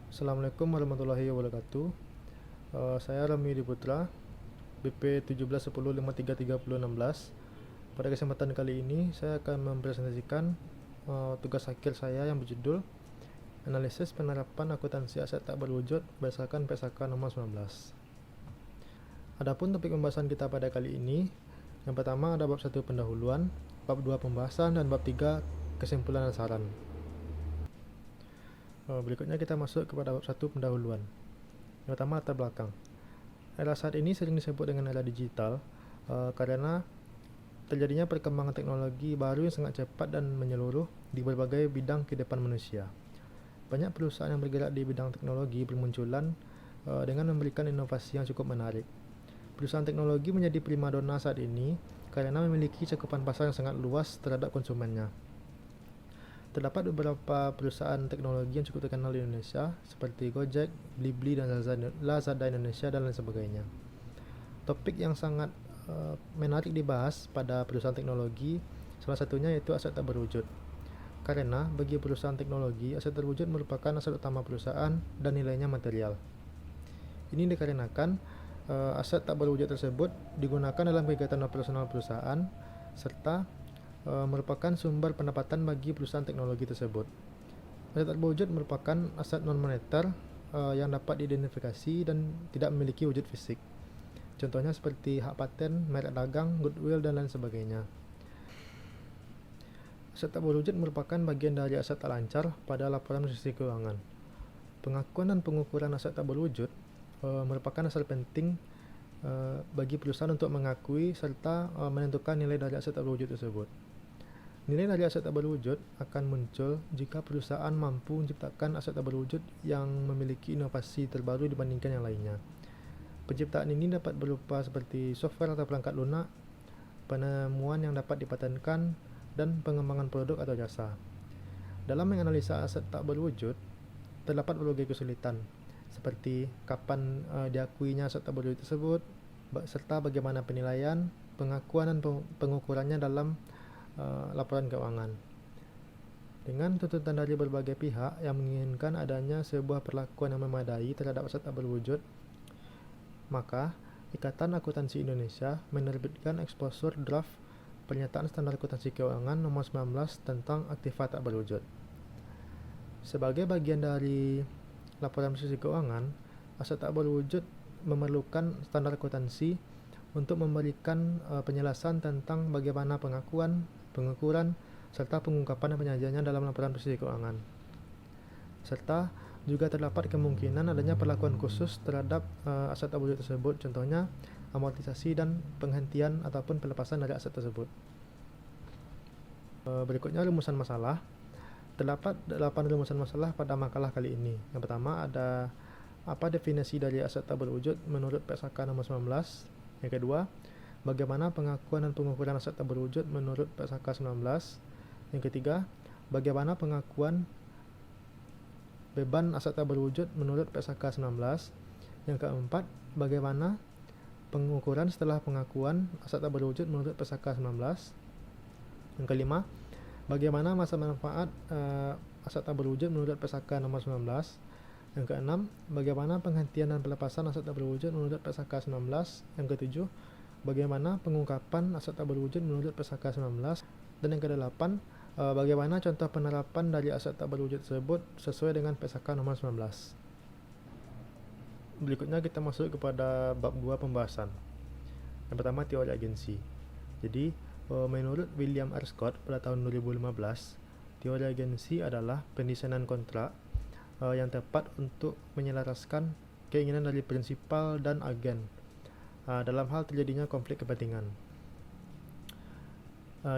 Assalamualaikum warahmatullahi wabarakatuh. Saya Rami Diputra, BP 1710533016. Pada kesempatan kali ini, saya akan mempresentasikan tugas akhir saya yang berjudul Analisis Penerapan Akuntansi Aset Tak Berwujud berdasarkan PSAK nomor 19. Adapun topik pembahasan kita pada kali ini, yang pertama ada bab 1 pendahuluan, bab 2 pembahasan, dan bab 3 kesimpulan dan saran. Berikutnya kita masuk kepada bab 1 pendahuluan. Yang pertama, latar belakang. Era saat ini sering disebut dengan era digital karena terjadinya perkembangan teknologi baru yang sangat cepat dan menyeluruh di berbagai bidang kehidupan manusia. Banyak perusahaan yang bergerak di bidang teknologi bermunculan dengan memberikan inovasi yang cukup menarik. Perusahaan teknologi menjadi primadona saat ini karena memiliki cakupan pasar yang sangat luas terhadap konsumennya. Terdapat beberapa perusahaan teknologi yang cukup terkenal di Indonesia seperti Gojek, Blibli, dan Lazada Indonesia, dan lain sebagainya. Topik yang sangat menarik dibahas pada perusahaan teknologi salah satunya yaitu aset tak berwujud. Karena bagi perusahaan teknologi, aset terwujud merupakan aset utama perusahaan dan nilainya material. Ini dikarenakan aset tak berwujud tersebut digunakan dalam kegiatan operasional perusahaan serta merupakan sumber pendapatan bagi perusahaan teknologi tersebut. Aset tak berwujud merupakan aset non-moneter yang dapat diidentifikasi dan tidak memiliki wujud fisik. Contohnya seperti hak paten, merek dagang, goodwill, dan lain sebagainya. Aset tak berwujud merupakan bagian dari aset tak lancar pada laporan posisi keuangan. Pengakuan dan pengukuran aset tak berwujud merupakan dasar penting bagi perusahaan untuk mengakui serta menentukan nilai dari aset tak berwujud tersebut. Nilai dari aset tak berwujud akan muncul jika perusahaan mampu menciptakan aset tak berwujud yang memiliki inovasi terbaru dibandingkan yang lainnya. Penciptaan ini dapat berupa seperti software atau perangkat lunak, penemuan yang dapat dipatenkan, dan pengembangan produk atau jasa. Dalam menganalisa aset tak berwujud, terdapat berbagai kesulitan, seperti kapan diakuinya aset tak berwujud tersebut, serta bagaimana penilaian, pengakuan, dan pengukurannya dalam laporan keuangan. Dengan tuntutan dari berbagai pihak yang menginginkan adanya sebuah perlakuan yang memadai terhadap aset tak berwujud, maka Ikatan Akuntansi Indonesia menerbitkan eksposur draft Pernyataan Standar Akuntansi Keuangan nomor 19 tentang aktiva tak berwujud. Sebagai bagian dari laporan posisi keuangan, aset tak berwujud memerlukan standar akuntansi untuk memberikan penjelasan tentang bagaimana pengakuan, pengukuran, serta pengungkapan dan penyajiannya dalam laporan posisi keuangan. Serta juga terdapat kemungkinan adanya perlakuan khusus terhadap aset tak berwujud tersebut, contohnya amortisasi dan penghentian ataupun pelepasan dari aset tersebut. Berikutnya rumusan masalah. Terdapat 8 rumusan masalah pada makalah kali ini. Yang pertama ada apa definisi dari aset tak berwujud menurut PSAK nomor 19. Yang kedua, bagaimana pengakuan dan pengukuran aset tak berwujud menurut PSAK 19. Yang ketiga, bagaimana pengakuan beban aset tak berwujud menurut PSAK 19. Yang keempat, bagaimana pengukuran setelah pengakuan aset tak berwujud menurut PSAK 19. Yang kelima, bagaimana masa manfaat aset tak berwujud menurut PSAK nomor 19. Yang keenam, bagaimana penghentian dan pelepasan aset tak berwujud menurut PSAK 19. Yang ketujuh, bagaimana pengungkapan aset tak berwujud menurut PSAK 19. Dan yang kedelapan, bagaimana contoh penerapan dari aset tak berwujud tersebut sesuai dengan PSAK nomor 19. Berikutnya kita masuk kepada bab 2 pembahasan. Yang pertama, teori agensi. Jadi, menurut William R. Scott pada tahun 2015, teori agensi adalah pendesainan kontrak yang tepat untuk menyelaraskan keinginan dari prinsipal dan agen dalam hal terjadinya konflik kepentingan.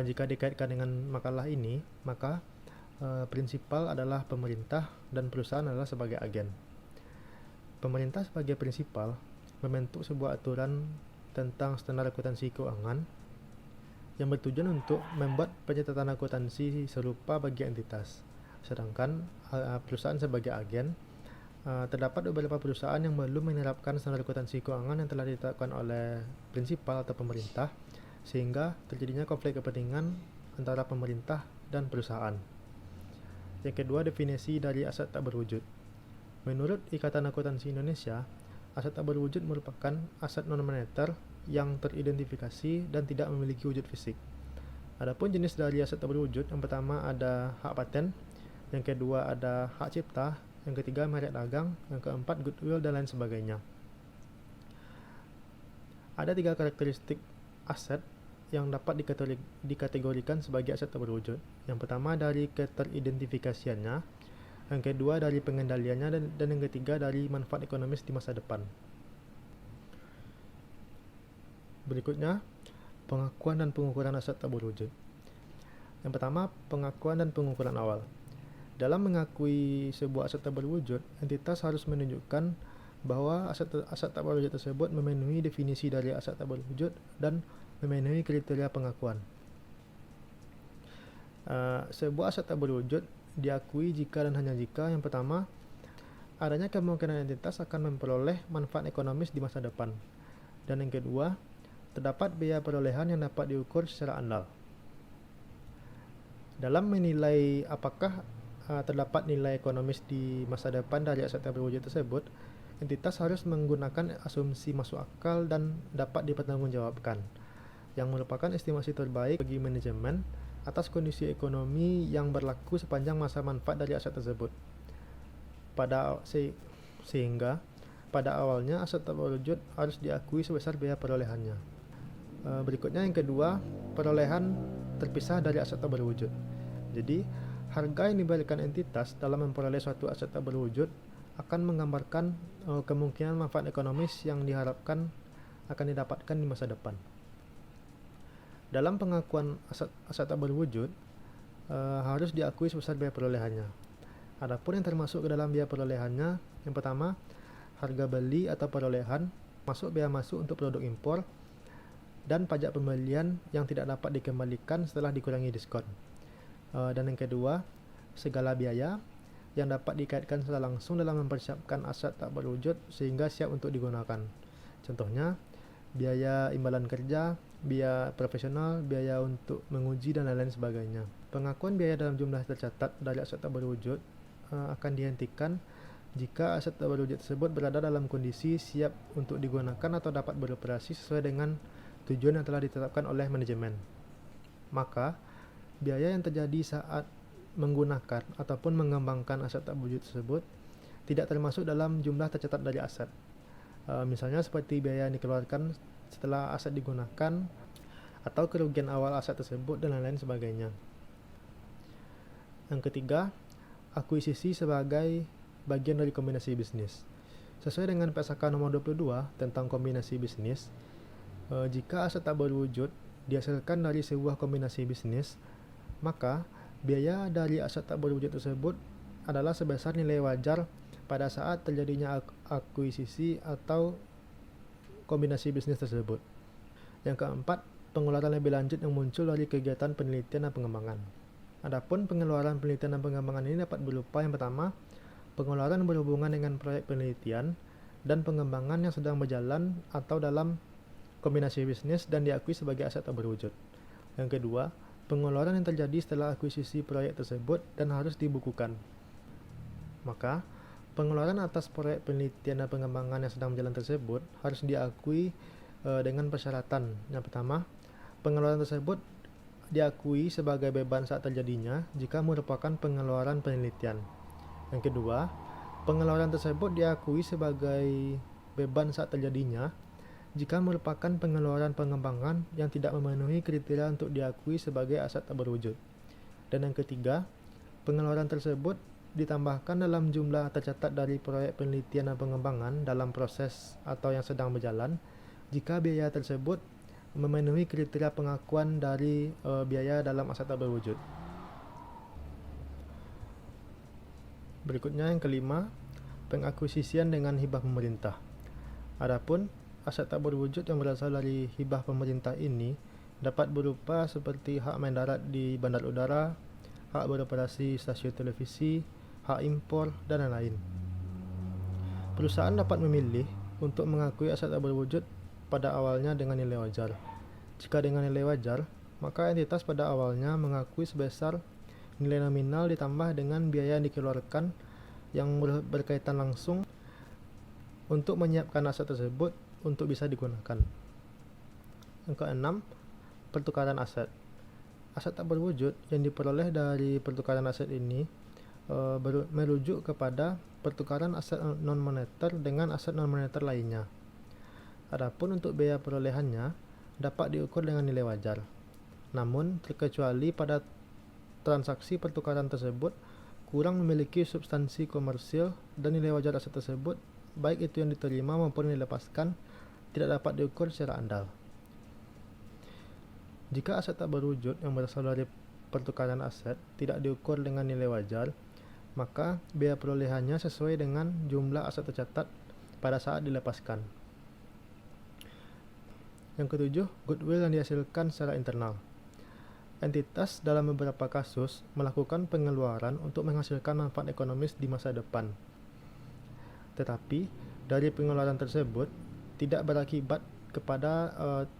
Jika dikaitkan dengan makalah ini, maka prinsipal adalah pemerintah dan perusahaan adalah sebagai agen. Pemerintah sebagai prinsipal membentuk sebuah aturan tentang standar akuntansi keuangan yang bertujuan untuk membuat pencatatan akuntansi serupa bagi entitas. Sedangkan perusahaan sebagai agen, terdapat beberapa perusahaan yang belum menerapkan standar akuntansi keuangan yang telah ditetapkan oleh prinsipal atau pemerintah, sehingga terjadinya konflik kepentingan antara pemerintah dan perusahaan. Yang kedua, definisi dari aset tak berwujud. Menurut Ikatan Akuntansi Indonesia, aset tak berwujud merupakan aset non-moneter yang teridentifikasi dan tidak memiliki wujud fisik. Adapun jenis dari aset tak berwujud, yang pertama ada hak paten, yang kedua ada hak cipta, yang ketiga merek dagang, yang keempat goodwill, dan lain sebagainya. Ada 3 karakteristik aset yang dapat dikategorikan sebagai aset tak berwujud. Yang pertama dari keteridentifikasiannya, yang kedua dari pengendaliannya, dan yang ketiga dari manfaat ekonomis di masa depan. Berikutnya, pengakuan dan pengukuran aset tak berwujud. Yang pertama, pengakuan dan pengukuran awal. Dalam mengakui sebuah aset tak berwujud, entitas harus menunjukkan bahwa aset tak berwujud tersebut memenuhi definisi dari aset tak berwujud dan memenuhi kriteria pengakuan. Sebuah aset tak berwujud diakui jika dan hanya jika, yang pertama, adanya kemungkinan entitas akan memperoleh manfaat ekonomis di masa depan, dan yang kedua, terdapat biaya perolehan yang dapat diukur secara andal. Dalam menilai apakah terdapat nilai ekonomis di masa depan dari aset tak berwujud tersebut, entitas harus menggunakan asumsi masuk akal dan dapat dipertanggungjawabkan, yang merupakan estimasi terbaik bagi manajemen atas kondisi ekonomi yang berlaku sepanjang masa manfaat dari aset tersebut. Sehingga pada awalnya aset tak berwujud harus diakui sebesar biaya perolehannya. Berikutnya yang kedua, perolehan terpisah dari aset tak berwujud. Jadi, harga yang diberikan entitas dalam memperoleh suatu aset tak berwujud akan menggambarkan kemungkinan manfaat ekonomis yang diharapkan akan didapatkan di masa depan. Dalam pengakuan aset tak berwujud, harus diakui sebesar biaya perolehannya. Adapun yang termasuk ke dalam biaya perolehannya, yang pertama, harga beli atau perolehan, masuk biaya masuk untuk produk impor, dan pajak pembelian yang tidak dapat dikembalikan setelah dikurangi diskon. Dan yang kedua, segala biaya yang dapat dikaitkan secara langsung dalam mempersiapkan aset tak berwujud sehingga siap untuk digunakan. Contohnya, biaya imbalan kerja, biaya profesional, biaya untuk menguji, dan lain-lain sebagainya. Pengakuan biaya dalam jumlah tercatat dari aset tak berwujud akan dihentikan jika aset tak berwujud tersebut berada dalam kondisi siap untuk digunakan atau dapat beroperasi sesuai dengan tujuan yang telah ditetapkan oleh manajemen. Maka, biaya yang terjadi saat menggunakan ataupun mengembangkan aset tak berwujud tersebut tidak termasuk dalam jumlah tercatat dari aset. Misalnya seperti biaya yang dikeluarkan setelah aset digunakan, atau kerugian awal aset tersebut, dan lain-lain sebagainya. Yang ketiga, akuisisi sebagai bagian dari kombinasi bisnis. Sesuai dengan PSAK nomor 22 tentang kombinasi bisnis, jika aset tak berwujud dihasilkan dari sebuah kombinasi bisnis, maka biaya dari aset tak berwujud tersebut adalah sebesar nilai wajar pada saat terjadinya akuisisi atau kombinasi bisnis tersebut. Yang keempat, pengeluaran lebih lanjut yang muncul dari kegiatan penelitian dan pengembangan. Adapun pengeluaran penelitian dan pengembangan ini dapat berupa yang pertama, pengeluaran berhubungan dengan proyek penelitian dan pengembangan yang sedang berjalan atau dalam kombinasi bisnis dan diakui sebagai aset tak berwujud. Yang kedua, pengeluaran yang terjadi setelah akuisisi proyek tersebut dan harus dibukukan. Maka, pengeluaran atas proyek penelitian dan pengembangan yang sedang berjalan tersebut harus diakui dengan persyaratan. Yang pertama, pengeluaran tersebut diakui sebagai beban saat terjadinya jika merupakan pengeluaran penelitian. Yang kedua, pengeluaran tersebut diakui sebagai beban saat terjadinya jika merupakan pengeluaran pengembangan yang tidak memenuhi kriteria untuk diakui sebagai aset tak berwujud. Dan yang ketiga, pengeluaran tersebut ditambahkan dalam jumlah tercatat dari proyek penelitian dan pengembangan dalam proses atau yang sedang berjalan jika biaya tersebut memenuhi kriteria pengakuan dari biaya dalam aset tak berwujud. Berikutnya yang kelima, pengakuisisian dengan hibah pemerintah. Adapun aset tak berwujud yang berasal dari hibah pemerintah ini dapat berupa seperti hak mendarat di bandar udara, hak beroperasi stasiun televisi, hak impor, dan lain-lain. Perusahaan dapat memilih untuk mengakui aset tak berwujud pada awalnya dengan nilai wajar. Jika dengan nilai wajar, maka entitas pada awalnya mengakui sebesar nilai nominal ditambah dengan biaya yang dikeluarkan yang berkaitan langsung untuk menyiapkan aset tersebut untuk bisa digunakan. Yang keenam, pertukaran aset. Aset tak berwujud yang diperoleh dari pertukaran aset ini merujuk kepada pertukaran aset non-moneter dengan aset non-moneter lainnya. Adapun untuk biaya perolehannya dapat diukur dengan nilai wajar. Namun, terkecuali pada transaksi pertukaran tersebut kurang memiliki substansi komersil dan nilai wajar aset tersebut, baik itu yang diterima maupun yang dilepaskan, tidak dapat diukur secara andal. Jika aset tak berwujud yang berasal dari pertukaran aset tidak diukur dengan nilai wajar, maka biaya perolehannya sesuai dengan jumlah aset tercatat pada saat dilepaskan. Yang ketujuh, goodwill yang dihasilkan secara internal. Entitas dalam beberapa kasus melakukan pengeluaran untuk menghasilkan manfaat ekonomis di masa depan. Tetapi, dari pengeluaran tersebut tidak berakibat kepada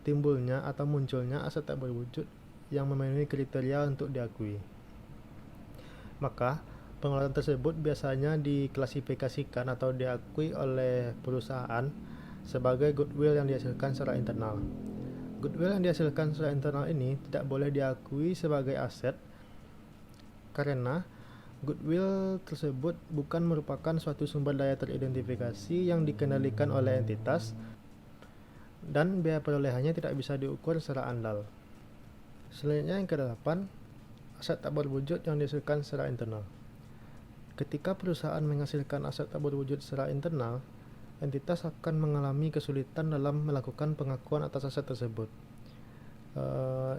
timbulnya atau munculnya aset tak berwujud yang memenuhi kriteria untuk diakui. Maka, pengeluaran tersebut biasanya diklasifikasikan atau diakui oleh perusahaan sebagai goodwill yang dihasilkan secara internal. Goodwill yang dihasilkan secara internal ini tidak boleh diakui sebagai aset karena goodwill tersebut bukan merupakan suatu sumber daya teridentifikasi yang dikendalikan oleh entitas dan biaya perolehannya tidak bisa diukur secara andal. Selanjutnya yang kedelapan, aset tak berwujud yang dihasilkan secara internal. Ketika perusahaan menghasilkan aset tak berwujud secara internal, entitas akan mengalami kesulitan dalam melakukan pengakuan atas aset tersebut.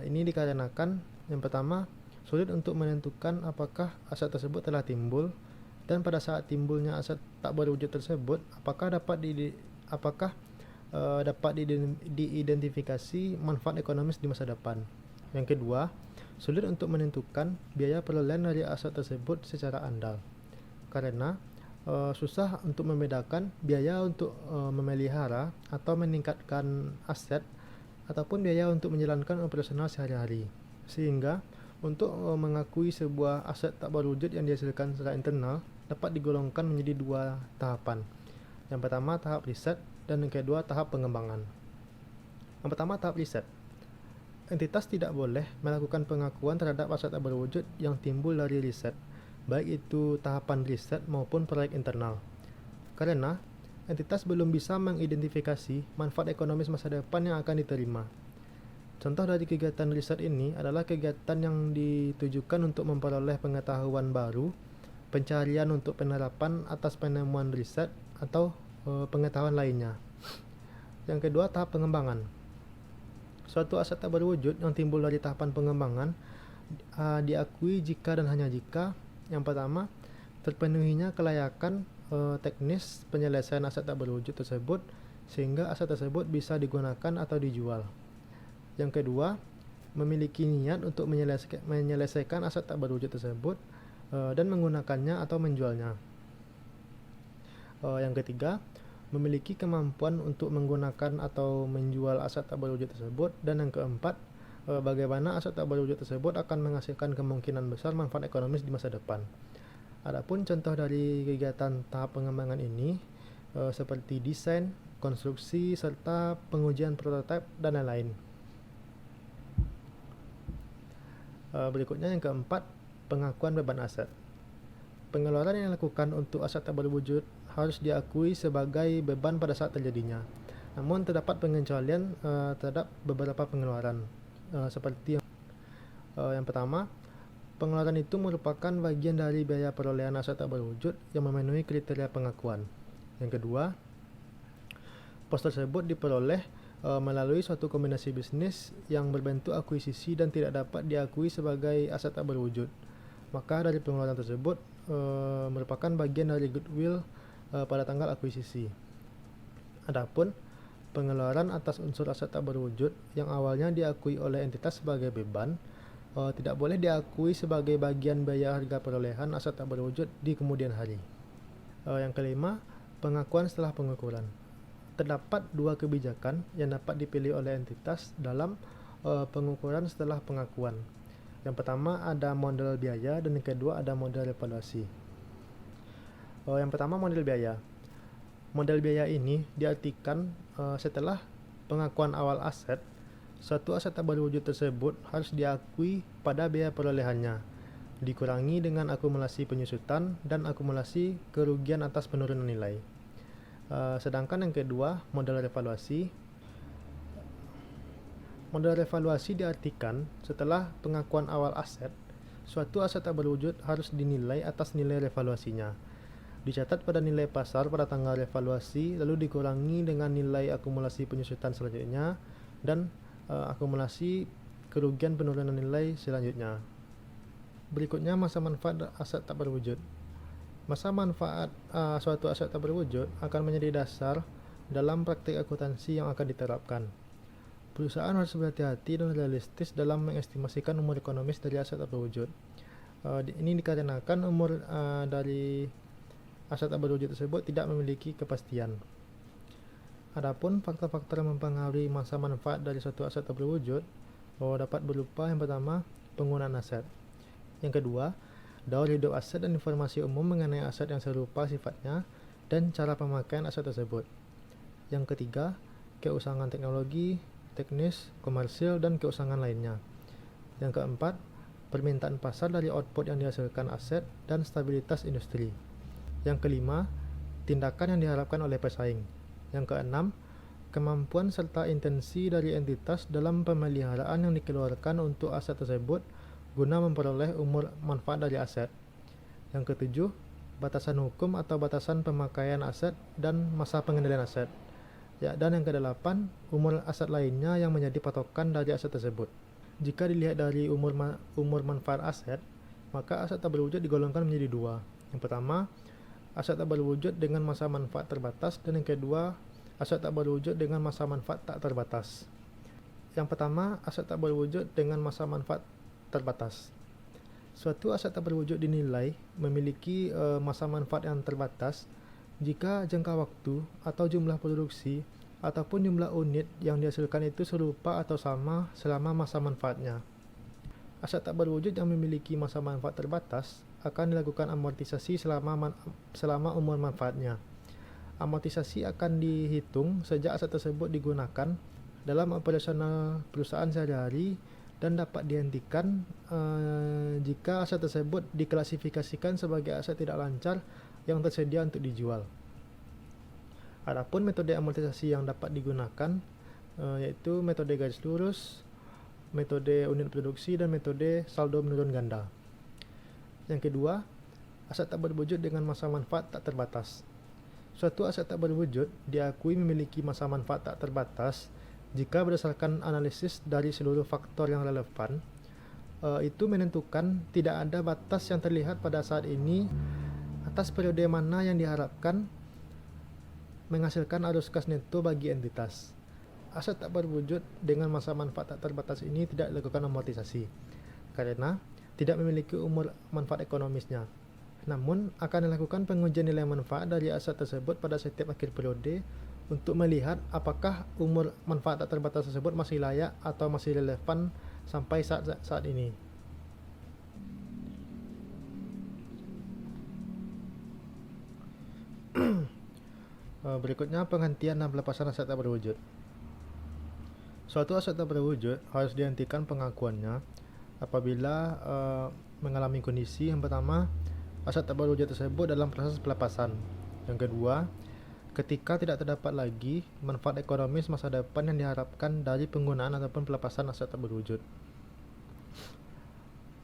Ini dikarenakan yang pertama, sulit untuk menentukan apakah aset tersebut telah timbul dan pada saat timbulnya aset tak berwujud tersebut, apakah dapat diidentifikasi manfaat ekonomis di masa depan. Yang kedua, sulit untuk menentukan biaya perolehan dari aset tersebut secara andal karena susah untuk membedakan biaya untuk memelihara atau meningkatkan aset ataupun biaya untuk menjalankan operasional sehari-hari. Sehingga untuk mengakui sebuah aset tak berwujud yang dihasilkan secara internal dapat digolongkan menjadi dua tahapan. Yang pertama tahap riset dan yang kedua tahap pengembangan. Yang pertama tahap riset. Entitas tidak boleh melakukan pengakuan terhadap aset tak berwujud yang timbul dari riset, baik itu tahapan riset maupun proyek internal. Karena entitas belum bisa mengidentifikasi manfaat ekonomis masa depan yang akan diterima. Contoh dari kegiatan riset ini adalah kegiatan yang ditujukan untuk memperoleh pengetahuan baru, pencarian untuk penerapan atas penemuan riset, atau pengetahuan lainnya. Yang kedua, tahap pengembangan. Suatu aset tak berwujud yang timbul dari tahapan pengembangan diakui jika dan hanya jika yang pertama, terpenuhinya kelayakan teknis penyelesaian aset tak berwujud tersebut sehingga aset tersebut bisa digunakan atau dijual. Yang kedua, memiliki niat untuk menyelesaikan aset tak berwujud tersebut dan menggunakannya atau menjualnya. Yang ketiga, memiliki kemampuan untuk menggunakan atau menjual aset tak berwujud tersebut. Dan yang keempat, bagaimana aset tak berwujud tersebut akan menghasilkan kemungkinan besar manfaat ekonomis di masa depan. Adapun contoh dari kegiatan tahap pengembangan ini seperti desain, konstruksi, serta pengujian prototipe dan lain-lain. Berikutnya yang keempat, pengakuan beban aset. Pengeluaran yang dilakukan untuk aset tak berwujud harus diakui sebagai beban pada saat terjadinya. Namun terdapat pengecualian terhadap beberapa pengeluaran seperti yang pertama, pengeluaran itu merupakan bagian dari biaya perolehan aset tak berwujud yang memenuhi kriteria pengakuan. Yang kedua, pos tersebut diperoleh melalui suatu kombinasi bisnis yang berbentuk akuisisi dan tidak dapat diakui sebagai aset tak berwujud. Maka dari pengeluaran tersebut merupakan bagian dari goodwill pada tanggal akuisisi. Adapun pengeluaran atas unsur aset tak berwujud yang awalnya diakui oleh entitas sebagai beban tidak boleh diakui sebagai bagian biaya harga perolehan aset tak berwujud di kemudian hari. Yang kelima, pengakuan setelah pengukuran. Terdapat dua kebijakan yang dapat dipilih oleh entitas dalam pengukuran setelah pengakuan. Yang pertama ada model biaya dan yang kedua ada model evaluasi. Yang pertama, model biaya. Model biaya ini diartikan setelah pengakuan awal aset, suatu aset tak berwujud tersebut harus diakui pada biaya perolehannya, dikurangi dengan akumulasi penyusutan dan akumulasi kerugian atas penurunan nilai. Sedangkan yang kedua, model revaluasi. Model revaluasi diartikan setelah pengakuan awal aset, suatu aset tak berwujud harus dinilai atas nilai revaluasinya, dicatat pada nilai pasar pada tanggal revaluasi, lalu dikurangi dengan nilai akumulasi penyusutan selanjutnya dan akumulasi kerugian penurunan nilai selanjutnya. Berikutnya, masa manfaat aset tak berwujud. Masa manfaat suatu aset tak berwujud akan menjadi dasar dalam praktik akuntansi yang akan diterapkan. Perusahaan harus berhati-hati dan realistis dalam mengestimasikan umur ekonomis dari aset tak berwujud. Ini dikarenakan umur dari aset tak berwujud tersebut tidak memiliki kepastian. Adapun faktor-faktor yang mempengaruhi masa manfaat dari suatu aset tak berwujud dapat berupa, yang pertama, penggunaan aset. Yang kedua, daur hidup aset dan informasi umum mengenai aset yang serupa sifatnya dan cara pemakaian aset tersebut. Yang ketiga, keusangan teknologi, teknis, komersil, dan keusangan lainnya. Yang keempat, permintaan pasar dari output yang dihasilkan aset dan stabilitas industri. Yang kelima, tindakan yang diharapkan oleh pesaing. Yang keenam, kemampuan serta intensi dari entitas dalam pemeliharaan yang dikeluarkan untuk aset tersebut guna memperoleh umur manfaat dari aset. Yang ketujuh, batasan hukum atau batasan pemakaian aset dan masa pengendalian aset. Dan yang kedelapan, umur aset lainnya yang menjadi patokan dari aset tersebut. Jika dilihat dari umur manfaat aset, maka aset tak berwujud digolongkan menjadi dua. Yang pertama, aset tak berwujud dengan masa manfaat terbatas, dan yang kedua, aset tak berwujud dengan masa manfaat tak terbatas. Yang pertama, aset tak berwujud dengan masa manfaat terbatas. Suatu aset tak berwujud dinilai memiliki masa manfaat yang terbatas jika jangka waktu atau jumlah produksi ataupun jumlah unit yang dihasilkan itu serupa atau sama selama masa manfaatnya. Aset tak berwujud yang memiliki masa manfaat terbatas akan dilakukan amortisasi selama umur manfaatnya. Amortisasi akan dihitung sejak aset tersebut digunakan dalam operasional perusahaan sehari-hari dan dapat dihentikan jika aset tersebut diklasifikasikan sebagai aset tidak lancar yang tersedia untuk dijual. Adapun metode amortisasi yang dapat digunakan yaitu metode garis lurus, metode unit produksi, dan metode saldo menurun ganda. Yang kedua, aset tak berwujud dengan masa manfaat tak terbatas. Suatu aset tak berwujud diakui memiliki masa manfaat tak terbatas jika berdasarkan analisis dari seluruh faktor yang relevan, itu menentukan tidak ada batas yang terlihat pada saat ini atas periode mana yang diharapkan menghasilkan arus kas neto bagi entitas. Aset tak berwujud dengan masa manfaat tak terbatas ini tidak dilakukan amortisasi karena tidak memiliki umur manfaat ekonomisnya. Namun, akan dilakukan pengujian nilai manfaat dari aset tersebut pada setiap akhir periode untuk melihat apakah umur manfaat tak terbatas tersebut masih layak atau masih relevan sampai saat ini. Berikutnya, penghentian dan pelepasan aset tak berwujud. Suatu aset tak berwujud harus dihentikan pengakuannya apabila mengalami kondisi yang pertama, aset tak berwujud tersebut dalam proses pelepasan. Yang kedua, ketika tidak terdapat lagi manfaat ekonomis masa depan yang diharapkan dari penggunaan ataupun pelepasan aset tak berwujud.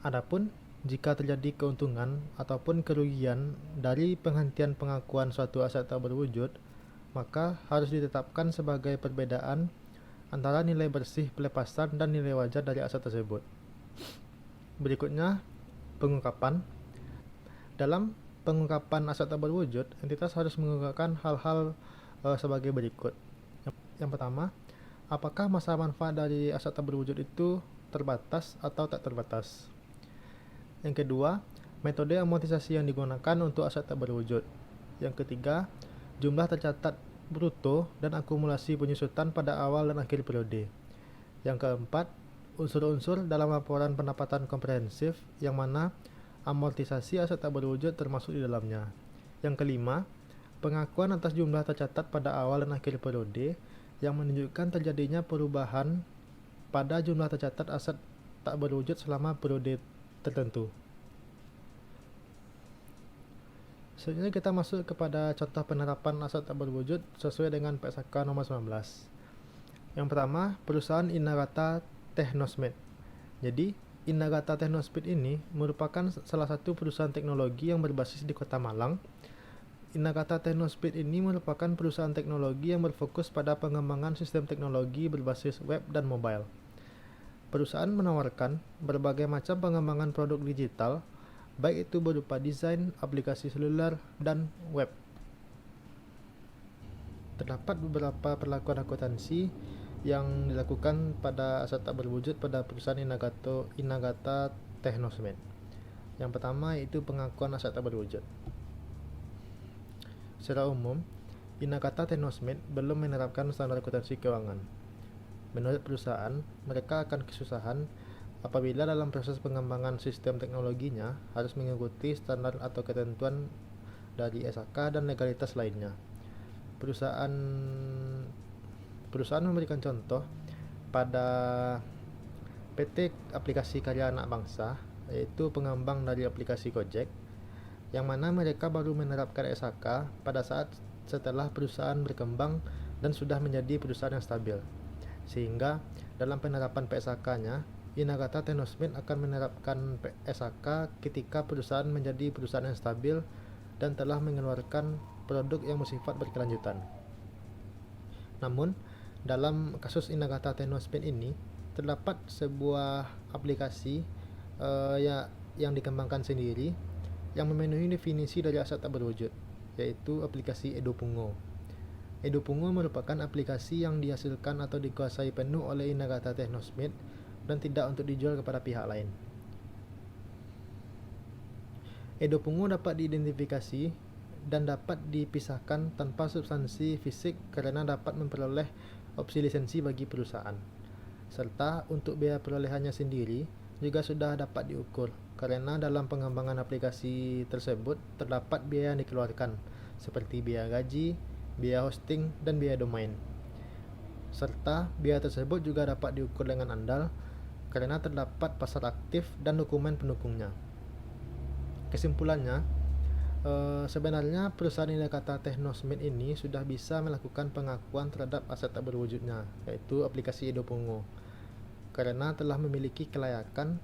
Adapun jika terjadi keuntungan ataupun kerugian dari penghentian pengakuan suatu aset tak berwujud, maka harus ditetapkan sebagai perbedaan antara nilai bersih pelepasan dan nilai wajar dari aset tersebut. Berikutnya, pengungkapan. Dalam pengungkapan aset tak berwujud, entitas harus mengungkapkan hal-hal sebagai berikut. Yang pertama, apakah masa manfaat dari aset tak berwujud itu terbatas atau tak terbatas? Yang kedua, metode amortisasi yang digunakan untuk aset tak berwujud. Yang ketiga, jumlah tercatat bruto dan akumulasi penyusutan pada awal dan akhir periode. Yang keempat, unsur-unsur dalam laporan pendapatan komprehensif yang mana amortisasi aset tak berwujud termasuk di dalamnya. Yang kelima, pengakuan atas jumlah tercatat pada awal dan akhir periode yang menunjukkan terjadinya perubahan pada jumlah tercatat aset tak berwujud selama periode tertentu. Selanjutnya kita masuk kepada contoh penerapan aset tak berwujud sesuai dengan PSAK nomor 19. Yang pertama, perusahaan Inagata Technosmed. Jadi, Inagata Technosmed ini merupakan salah satu perusahaan teknologi yang berbasis di Kota Malang. Inagata Technosmed ini merupakan perusahaan teknologi yang berfokus pada pengembangan sistem teknologi berbasis web dan mobile. Perusahaan menawarkan berbagai macam pengembangan produk digital, baik itu berupa desain, aplikasi seluler, dan web. Terdapat beberapa perlakuan akuntansi yang dilakukan pada aset tak berwujud pada perusahaan Inagata Technosmed. Yang pertama yaitu pengakuan aset tak berwujud. Secara umum, Inagata Technosmed belum menerapkan standar akuntansi keuangan. Menurut perusahaan, mereka akan kesusahan apabila dalam proses pengembangan sistem teknologinya harus mengikuti standar atau ketentuan dari SAK dan legalitas lainnya. Perusahaan memberikan contoh pada PT Aplikasi Karya Anak Bangsa, yaitu pengembang dari aplikasi Gojek, yang mana mereka baru menerapkan SAK pada saat setelah perusahaan berkembang dan sudah menjadi perusahaan yang stabil. Sehingga dalam penerapan PSAK-nya, Inagata Technosmed akan menerapkan SAK ketika perusahaan menjadi perusahaan yang stabil dan telah mengeluarkan produk yang bersifat berkelanjutan. Namun, dalam kasus Inagata Technosmed ini, terdapat sebuah aplikasi yang dikembangkan sendiri yang memenuhi definisi dari aset tak berwujud, yaitu aplikasi Edopungo. Edopungo merupakan aplikasi yang dihasilkan atau dikuasai penuh oleh Inagata Technosmed dan tidak untuk dijual kepada pihak lain. Edopungo dapat diidentifikasi dan dapat dipisahkan tanpa substansi fisik karena dapat memperoleh opsi lisensi bagi perusahaan. Serta untuk biaya perolehannya sendiri juga sudah dapat diukur karena dalam pengembangan aplikasi tersebut terdapat biaya yang dikeluarkan seperti biaya gaji, biaya hosting, dan biaya domain. Serta biaya tersebut juga dapat diukur dengan andal karena terdapat pasar aktif dan dokumen pendukungnya. Kesimpulannya, sebenarnya perusahaan Inagata Technosmed ini sudah bisa melakukan pengakuan terhadap aset tak berwujudnya, yaitu aplikasi Edopungo, karena telah memiliki kelayakan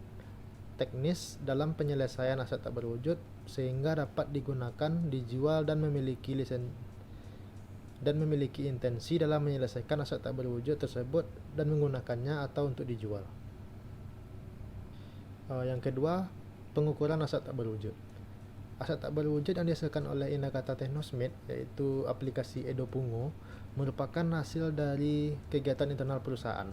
teknis dalam penyelesaian aset tak berwujud sehingga dapat digunakan, dijual, dan memiliki intensi dalam menyelesaikan aset tak berwujud tersebut dan menggunakannya atau untuk dijual. Yang kedua, pengukuran aset tak berwujud. Aset tak berwujud yang dihasilkan oleh Inagata Technosmed, yaitu aplikasi Edopungo, merupakan hasil dari kegiatan internal perusahaan.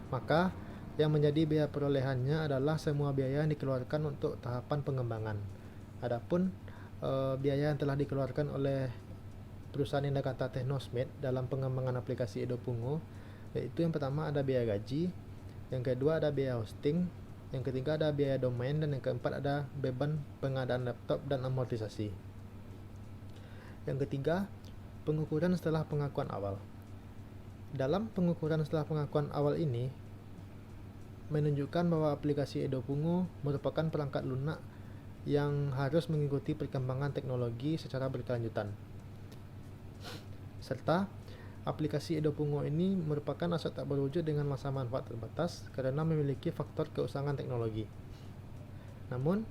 Maka, yang menjadi biaya perolehannya adalah semua biaya yang dikeluarkan untuk tahapan pengembangan. Adapun biaya yang telah dikeluarkan oleh perusahaan Inagata Technosmed dalam pengembangan aplikasi Edopungo, yaitu yang pertama ada biaya gaji, yang kedua ada biaya hosting, yang ketiga ada biaya domain, dan yang keempat ada beban pengadaan laptop dan amortisasi. Yang ketiga, pengukuran setelah pengakuan awal. Dalam pengukuran setelah pengakuan awal ini menunjukkan bahwa aplikasi Edopungo merupakan perangkat lunak yang harus mengikuti perkembangan teknologi secara berkelanjutan. Serta aplikasi Edopungo ini merupakan aset tak berwujud dengan masa manfaat terbatas karena memiliki faktor keusangan teknologi. Namun,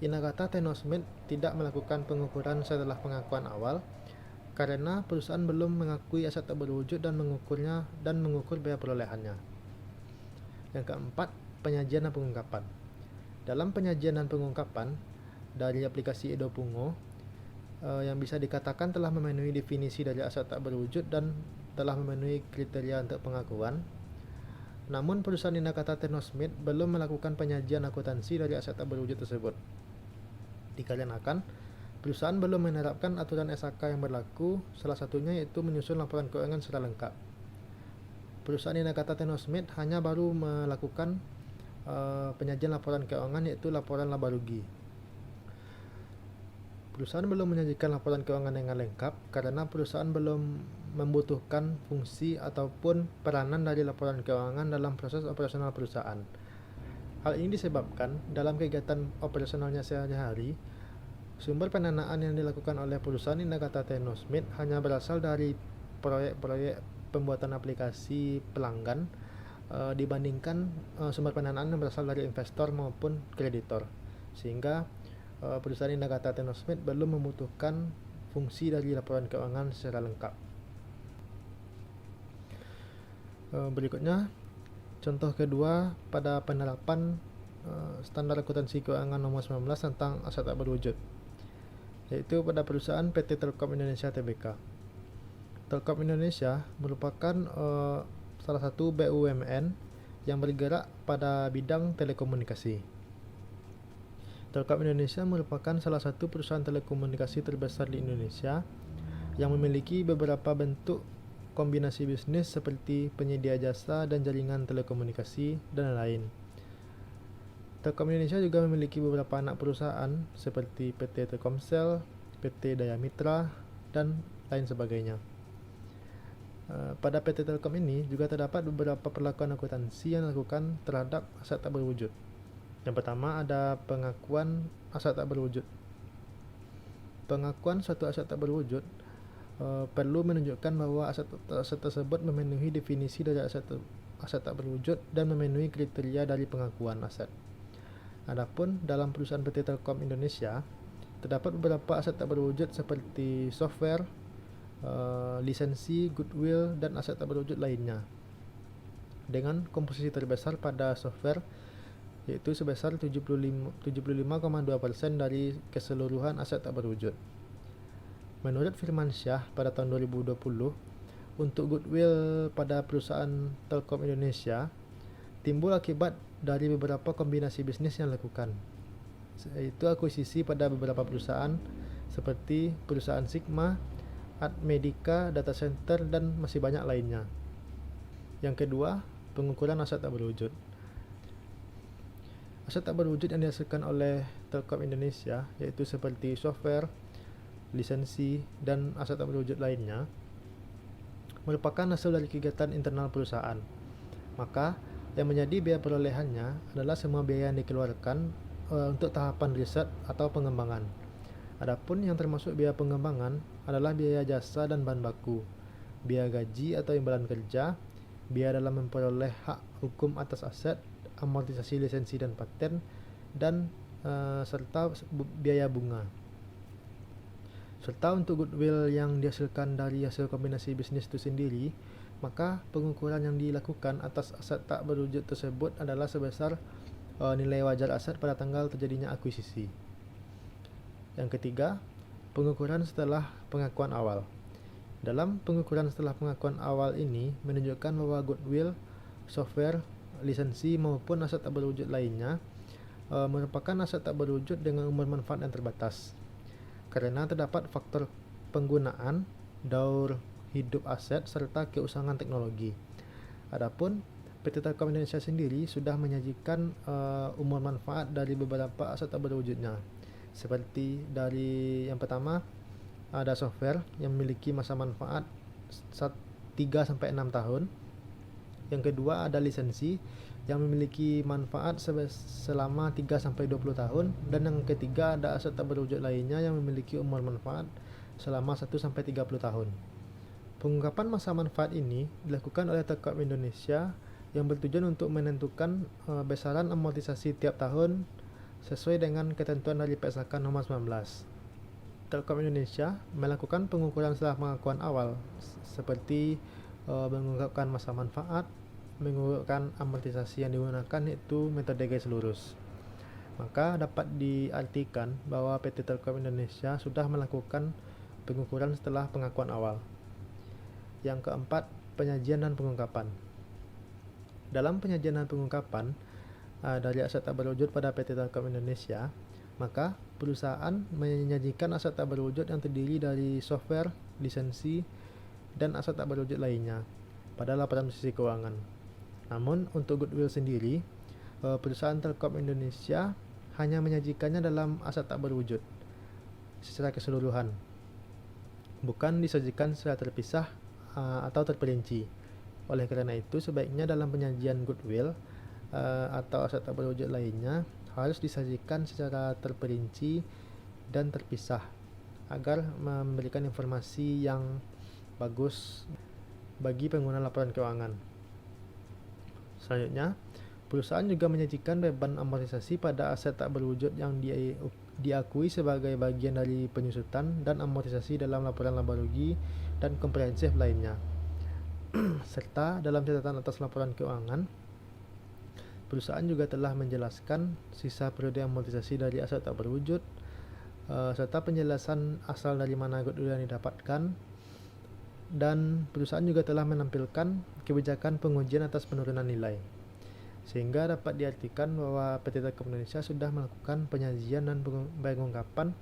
Inagata Technosmed tidak melakukan pengukuran setelah pengakuan awal karena perusahaan belum mengakui aset tak berwujud dan mengukurnya dan mengukur biaya perolehannya. Yang keempat, penyajian dan pengungkapan. Dalam penyajian dan pengungkapan dari aplikasi Edopungo, yang bisa dikatakan telah memenuhi definisi dari aset tak berwujud dan telah memenuhi kriteria untuk pengakuan. Namun perusahaan Inagata Technosmed belum melakukan penyajian akuntansi dari aset tak berwujud tersebut. Dikarenakan perusahaan belum menerapkan aturan SAK yang berlaku, salah satunya yaitu menyusun laporan keuangan secara lengkap. Perusahaan Inagata Technosmed hanya baru melakukan penyajian laporan keuangan, yaitu laporan laba rugi. Perusahaan belum menyajikan laporan keuangan dengan lengkap karena perusahaan belum membutuhkan fungsi ataupun peranan dari laporan keuangan dalam proses operasional perusahaan. Hal ini disebabkan dalam kegiatan operasionalnya sehari-hari, sumber pendanaan yang dilakukan oleh perusahaan Nagata Technosmith hanya berasal dari proyek-proyek pembuatan aplikasi pelanggan dibandingkan sumber pendanaan yang berasal dari investor maupun kreditor, sehingga perusahaan Nagata Technosmith belum membutuhkan fungsi dari laporan keuangan secara lengkap. Berikutnya, contoh kedua pada penerapan standar akuntansi keuangan nomor 19 tentang aset tak berwujud, yaitu pada perusahaan PT Telkom Indonesia Tbk. Telkom Indonesia merupakan salah satu BUMN yang bergerak pada bidang telekomunikasi. Telkom Indonesia merupakan salah satu perusahaan telekomunikasi terbesar di Indonesia yang memiliki beberapa bentuk kombinasi bisnis seperti penyedia jasa dan jaringan telekomunikasi dan lain. Telkom Indonesia juga memiliki beberapa anak perusahaan seperti PT Telkomsel, PT Daya Mitra, dan lain sebagainya. Pada PT Telkom ini juga terdapat beberapa perlakuan akuntansi yang dilakukan terhadap aset tak berwujud. Yang pertama ada pengakuan aset tak berwujud. Pengakuan suatu aset tak berwujud perlu menunjukkan bahwa aset tersebut memenuhi definisi dari aset tak berwujud dan memenuhi kriteria dari pengakuan aset. Adapun dalam perusahaan PT Telkom Indonesia terdapat beberapa aset tak berwujud seperti software, lisensi, goodwill, dan aset tak berwujud lainnya. Dengan komposisi terbesar pada software yaitu sebesar 75,2% dari keseluruhan aset tak berwujud. Menurut Firmansyah pada tahun 2020, untuk goodwill pada perusahaan Telkom Indonesia timbul akibat dari beberapa kombinasi bisnis yang dilakukan, yaitu akuisisi pada beberapa perusahaan seperti perusahaan Sigma, Admedica, Data Center, dan masih banyak lainnya. Yang kedua, pengukuran aset tak berwujud. Aset tak berwujud yang dihasilkan oleh Telkom Indonesia yaitu seperti software, lisensi, dan aset tak berwujud lainnya merupakan hasil dari kegiatan internal perusahaan. Maka yang menjadi biaya perolehannya adalah semua biaya yang dikeluarkan untuk tahapan riset atau pengembangan. Adapun yang termasuk biaya pengembangan adalah biaya jasa dan bahan baku, biaya gaji atau imbalan kerja, biaya dalam memperoleh hak hukum atas aset, amortisasi lisensi dan paten, dan serta biaya bunga. Serta untuk goodwill yang dihasilkan dari hasil kombinasi bisnis itu sendiri, maka pengukuran yang dilakukan atas aset tak berwujud tersebut adalah sebesar nilai wajar aset pada tanggal terjadinya akuisisi. Yang ketiga, pengukuran setelah pengakuan awal. Dalam pengukuran setelah pengakuan awal ini menunjukkan bahwa goodwill, software, lisensi maupun aset tak berwujud lainnya merupakan aset tak berwujud dengan umur manfaat yang terbatas, karena terdapat faktor penggunaan, daur hidup aset, serta keusangan teknologi. Adapun PT Telkom Indonesia sendiri sudah menyajikan umur manfaat dari beberapa aset tak berwujudnya, seperti dari yang pertama ada software yang memiliki masa manfaat 3-6 tahun. Yang kedua ada lisensi yang memiliki manfaat selama 3-20 tahun, dan yang ketiga ada aset tak berwujud lainnya yang memiliki umur manfaat selama 1-30 tahun. Pengungkapan masa manfaat ini dilakukan oleh Telkom Indonesia yang bertujuan untuk menentukan besaran amortisasi tiap tahun sesuai dengan ketentuan dari PSAK nomor 19. Telkom Indonesia melakukan pengukuran setelah pengakuan awal seperti mengungkapkan masa manfaat, mengurutkan amortisasi yang digunakan yaitu metode garis lurus. Maka dapat diartikan bahwa PT Telkom Indonesia sudah melakukan pengukuran setelah pengakuan awal. Yang keempat, penyajian dan pengungkapan. Dalam penyajian dan pengungkapan dari aset tak berwujud pada PT Telkom Indonesia, maka perusahaan menyajikan aset tak berwujud yang terdiri dari software, lisensi, dan aset tak berwujud lainnya pada laporan sisi keuangan. Namun untuk goodwill sendiri, perusahaan Telkom Indonesia hanya menyajikannya dalam aset tak berwujud. secara keseluruhan, bukan disajikan secara terpisah atau terperinci. Oleh karena itu, sebaiknya dalam penyajian goodwill atau aset tak berwujud lainnya harus disajikan secara terperinci dan terpisah agar memberikan informasi yang bagus bagi pengguna laporan keuangan. Selanjutnya, perusahaan juga menyajikan beban amortisasi pada aset tak berwujud yang diakui sebagai bagian dari penyusutan dan amortisasi dalam laporan laba rugi dan komprehensif lainnya. Serta dalam catatan atas laporan keuangan, perusahaan juga telah menjelaskan sisa periode amortisasi dari aset tak berwujud, serta penjelasan asal dari mana goodwill yang didapatkan, dan perusahaan juga telah menampilkan kebijakan pengujian atas penurunan nilai, sehingga dapat diartikan bahwa PT Telkom Indonesia sudah melakukan penyajian dan pengungkapan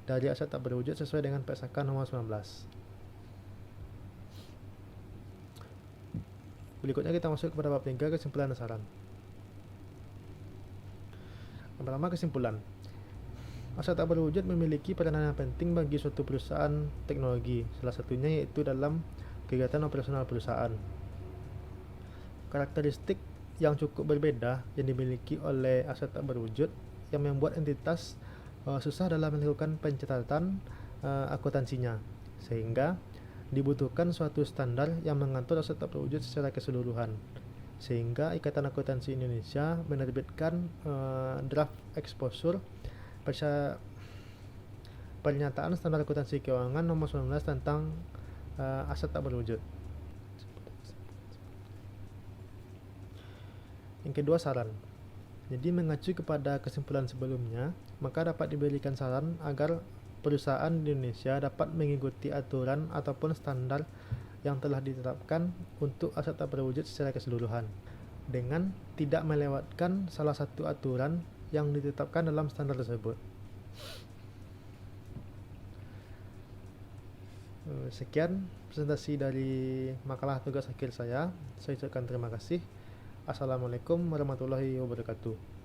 dari aset tak berwujud sesuai dengan PSAK nomor 19. Berikutnya kita masuk kepada bab 3, kesimpulan dan saran. Yang pertama, kesimpulan. Aset tak berwujud memiliki peranan yang penting bagi suatu perusahaan teknologi, salah satunya yaitu dalam kegiatan operasional perusahaan. Karakteristik yang cukup berbeda yang dimiliki oleh aset tak berwujud yang membuat entitas susah dalam melakukan pencatatan akuntansinya, sehingga dibutuhkan suatu standar yang mengatur aset tak berwujud secara keseluruhan, sehingga Ikatan Akuntansi Indonesia menerbitkan draft exposure pernyataan standar akuntansi keuangan nomor 19 tentang aset tak berwujud. Yang kedua, saran. Jadi mengacu kepada kesimpulan sebelumnya, maka dapat diberikan saran agar perusahaan di Indonesia dapat mengikuti aturan ataupun standar yang telah ditetapkan untuk aset tak berwujud secara keseluruhan, dengan tidak melewatkan salah satu aturan yang ditetapkan dalam standar tersebut. Sekian presentasi dari makalah tugas akhir saya. Saya ucapkan terima kasih. Assalamualaikum warahmatullahi wabarakatuh.